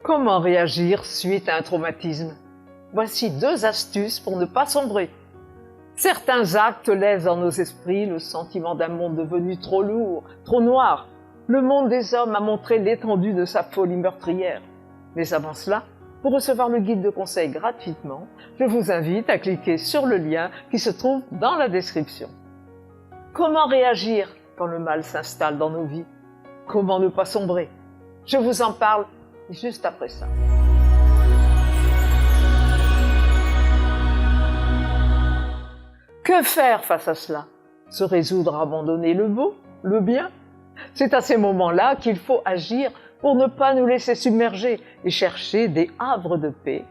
Comment réagir suite à un traumatisme? Voici 2 astuces pour ne pas sombrer. Certains actes laissent dans nos esprits le sentiment d'un monde devenu trop lourd, trop noir. Le monde des hommes a montré l'étendue de sa folie meurtrière. Mais avant cela, pour recevoir le guide de conseil gratuitement, je vous invite à cliquer sur le lien qui se trouve dans la description. Comment réagir quand le mal s'installe dans nos vies? Comment ne pas sombrer? Je vous en parle juste après ça. Que faire face à cela? Se résoudre à abandonner le beau, le bien? C'est à ces moments-là qu'il faut agir pour ne pas nous laisser submerger et chercher des havres de paix.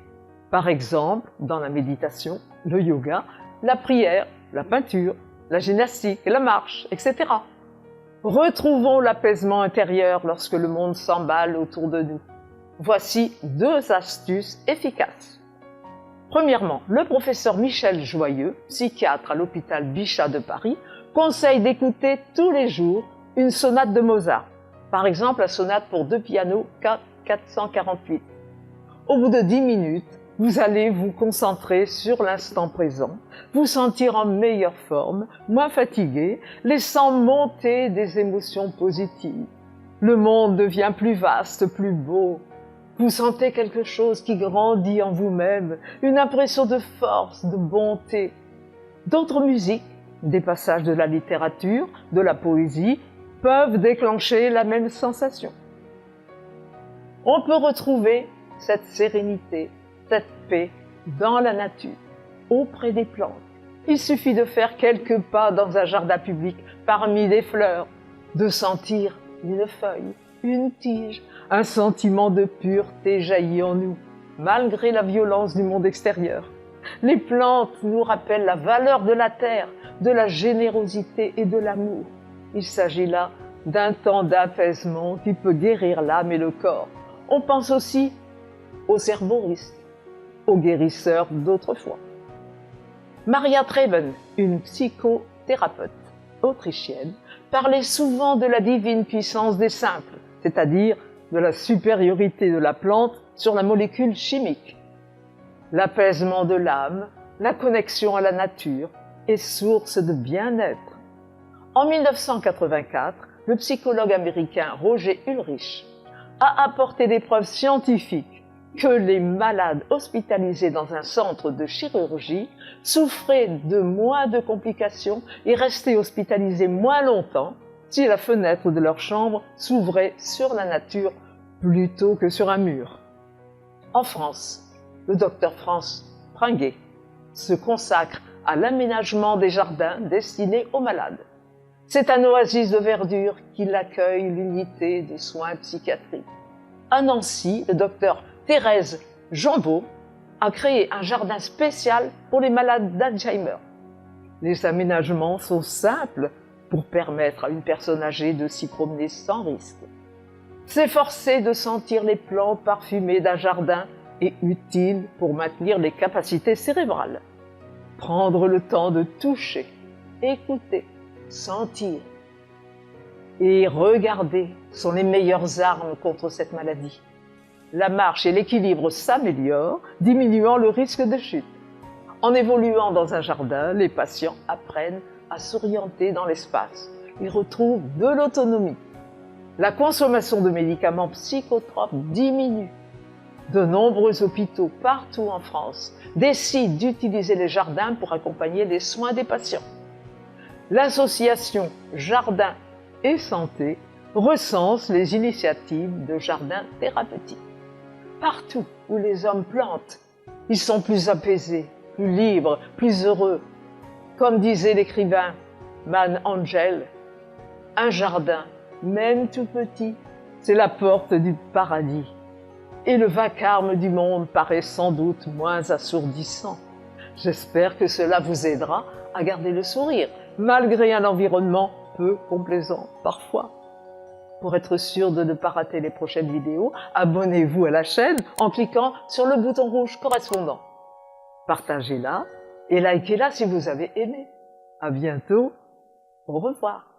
Par exemple, dans la méditation, le yoga, la prière, la peinture, la gymnastique, la marche, etc. Retrouvons l'apaisement intérieur lorsque le monde s'emballe autour de nous. Voici 2 astuces efficaces. Premièrement, le professeur Michel Joyeux, psychiatre à l'hôpital Bichat de Paris, conseille d'écouter tous les jours une sonate de Mozart. Par exemple, la sonate pour 2 pianos K448. Au bout de 10 minutes, vous allez vous concentrer sur l'instant présent, vous sentir en meilleure forme, moins fatigué, laissant monter des émotions positives. Le monde devient plus vaste, plus beau. Vous sentez quelque chose qui grandit en vous-même, une impression de force, de bonté. D'autres musiques, des passages de la littérature, de la poésie, peuvent déclencher la même sensation. On peut retrouver cette sérénité, cette paix dans la nature, auprès des plantes. Il suffit de faire quelques pas dans un jardin public, parmi des fleurs, de sentir une feuille, une tige, un sentiment de pureté jaillit en nous, malgré la violence du monde extérieur. Les plantes nous rappellent la valeur de la terre, de la générosité et de l'amour. Il s'agit là d'un temps d'apaisement qui peut guérir l'âme et le corps. On pense aussi aux herboristes, aux guérisseurs d'autrefois. Maria Treben, une psychothérapeute autrichienne, parlait souvent de la divine puissance des simples, c'est-à-dire de la supériorité de la plante sur la molécule chimique. L'apaisement de l'âme, la connexion à la nature est source de bien-être. En 1984, le psychologue américain Roger Ulrich a apporté des preuves scientifiques que les malades hospitalisés dans un centre de chirurgie souffraient de moins de complications et restaient hospitalisés moins longtemps si la fenêtre de leur chambre s'ouvrait sur la nature plutôt que sur un mur. En France, le docteur France Pringuet se consacre à l'aménagement des jardins destinés aux malades. C'est un oasis de verdure qui accueille l'unité de soins psychiatriques. À Nancy, le docteur Thérèse Jambeau a créé un jardin spécial pour les malades d'Alzheimer. Les aménagements sont simples pour permettre à une personne âgée de s'y promener sans risque. S'efforcer de sentir les plantes parfumées d'un jardin est utile pour maintenir les capacités cérébrales. Prendre le temps de toucher, écouter, sentir et regarder sont les meilleures armes contre cette maladie. La marche et l'équilibre s'améliorent, diminuant le risque de chute. En évoluant dans un jardin, les patients apprennent à s'orienter dans l'espace. Ils retrouvent de l'autonomie. La consommation de médicaments psychotropes diminue. De nombreux hôpitaux partout en France décident d'utiliser les jardins pour accompagner les soins des patients. L'association Jardin et Santé recense les initiatives de jardins thérapeutiques. Partout où les hommes plantent, ils sont plus apaisés, plus libres, plus heureux. Comme disait l'écrivain Man Angel, un jardin, même tout petit, c'est la porte du paradis. Et le vacarme du monde paraît sans doute moins assourdissant. J'espère que cela vous aidera à garder le sourire, malgré un environnement peu complaisant parfois. Pour être sûr de ne pas rater les prochaines vidéos, abonnez-vous à la chaîne en cliquant sur le bouton rouge correspondant. Partagez-la et likez-la si vous avez aimé. À bientôt. Au revoir.